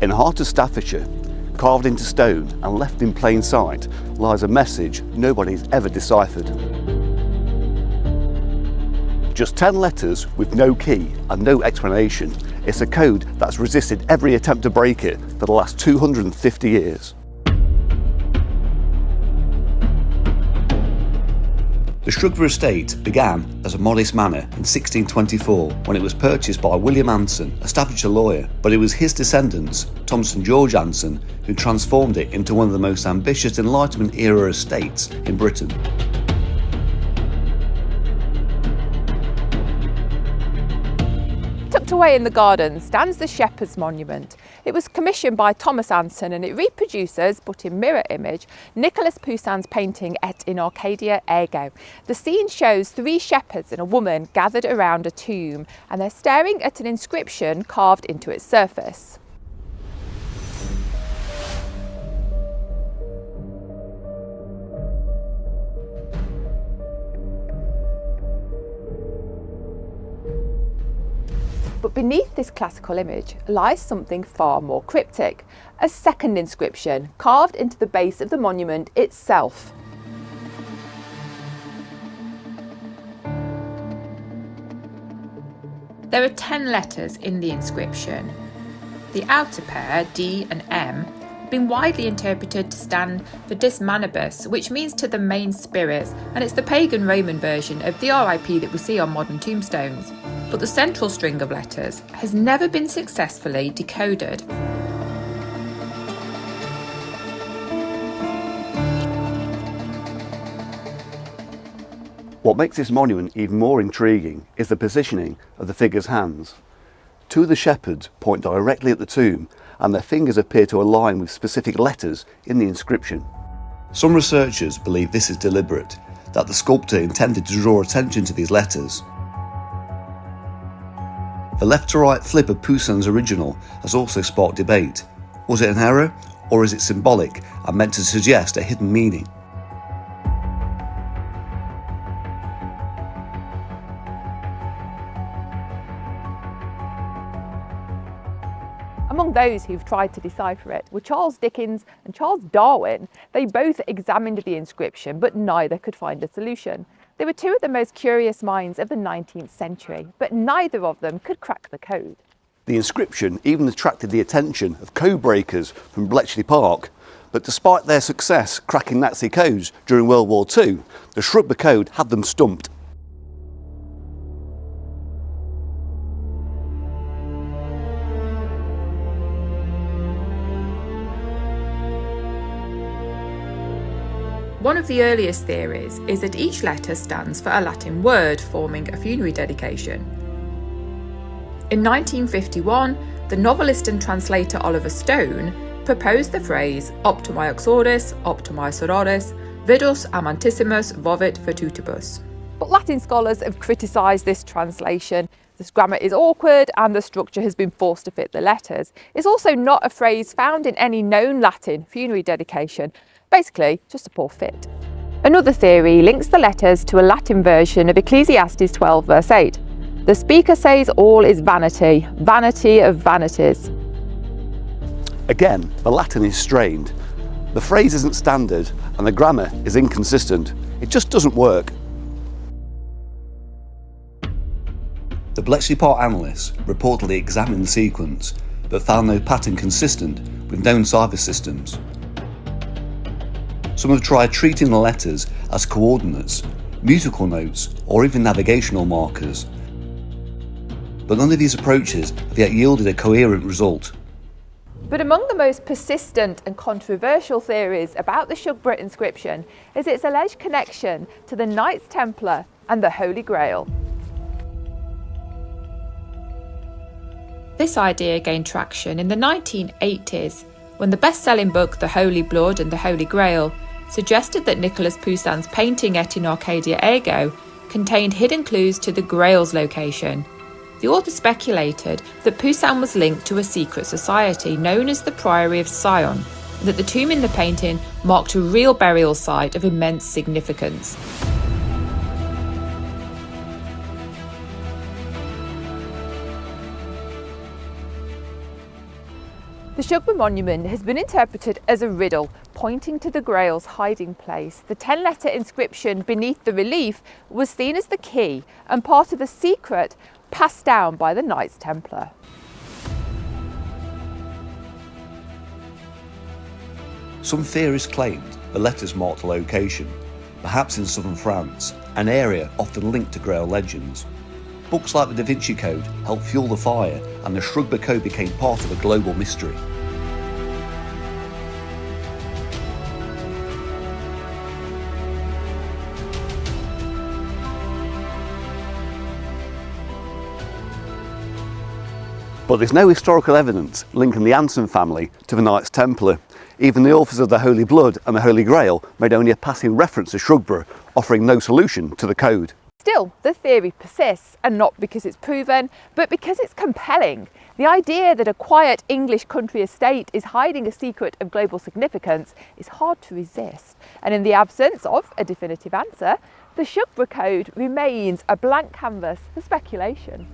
In the heart of Staffordshire, carved into stone and left in plain sight, lies a message nobody's ever deciphered. Just 10 letters with no key and no explanation. It's a code that's resisted every attempt to break it for the last 250 years. The Shugborough estate began as a modest manor in 1624 when it was purchased by William Anson, a Staffordshire lawyer, but it was his descendants, Thomas and George Anson, who transformed it into one of the most ambitious Enlightenment era estates in Britain. Tucked away in the garden stands the Shepherd's Monument. It was commissioned by Thomas Anson and it reproduces, but in mirror image, Nicholas Poussin's painting Et in Arcadia Ego. The scene shows 3 shepherds and a woman gathered around a tomb and they're staring at an inscription carved into its surface. But beneath this classical image lies something far more cryptic, a second inscription carved into the base of the monument itself. There are 10 letters in the inscription. The outer pair, D and M, have been widely interpreted to stand for Dis Manibus, which means to the main spirits, and it's the pagan Roman version of the RIP that we see on modern tombstones. But the central string of letters has never been successfully decoded. What makes this monument even more intriguing is the positioning of the figure's hands. 2 of the shepherds point directly at the tomb and their fingers appear to align with specific letters in the inscription. Some researchers believe this is deliberate, that the sculptor intended to draw attention to these letters. The left to right flip of Poussin's original has also sparked debate. Was it an error, or is it symbolic and meant to suggest a hidden meaning? Among those who've tried to decipher it were Charles Dickens and Charles Darwin. They both examined the inscription, but neither could find a solution. They were 2 of the most curious minds of the 19th century, but neither of them could crack the code. The inscription even attracted the attention of code breakers from Bletchley Park, but despite their success cracking Nazi codes during World War II, the Shugborough Code had them stumped. One of the earliest theories is that each letter stands for a Latin word forming a funerary dedication. In 1951, the novelist and translator Oliver Stone proposed the phrase Optimi exordis, optimi sororis, vidus amantissimus vovit virtutibus. But Latin scholars have criticised this translation. This grammar is awkward and the structure has been forced to fit the letters. It's also not a phrase found in any known Latin funerary dedication. Basically, just a poor fit. Another theory links the letters to a Latin version of Ecclesiastes 12 verse 8. The speaker says all is vanity, vanity of vanities. Again, the Latin is strained. The phrase isn't standard and the grammar is inconsistent. It just doesn't work. The Bletchley Park analysts reportedly examined the sequence, but found no pattern consistent with known cipher systems. Some have tried treating the letters as coordinates, musical notes, or even navigational markers. But none of these approaches have yet yielded a coherent result. But among the most persistent and controversial theories about the Shugborough inscription is its alleged connection to the Knights Templar and the Holy Grail. This idea gained traction in the 1980s when the best-selling book The Holy Blood and the Holy Grail suggested that Nicholas Poussin's painting Et in Arcadia Ego contained hidden clues to the Grail's location. The author speculated that Poussin was linked to a secret society known as the Priory of Sion, and that the tomb in the painting marked a real burial site of immense significance. The The Shugborough monument has been interpreted as a riddle, pointing to the Grail's hiding place. The 10-letter inscription beneath the relief was seen as the key and part of a secret passed down by the Knights Templar. Some theorists claimed the letters marked a location, perhaps in southern France, an area often linked to Grail legends. Books like the Da Vinci Code helped fuel the fire, and the Shugborough Code became part of a global mystery. But there's no historical evidence linking the Anson family to the Knights Templar. Even the authors of the Holy Blood and the Holy Grail made only a passing reference to Shugborough, offering no solution to the code. Still, the theory persists, and not because it's proven, but because it's compelling. The idea that a quiet English country estate is hiding a secret of global significance is hard to resist. And in the absence of a definitive answer, the Shugborough Code remains a blank canvas for speculation.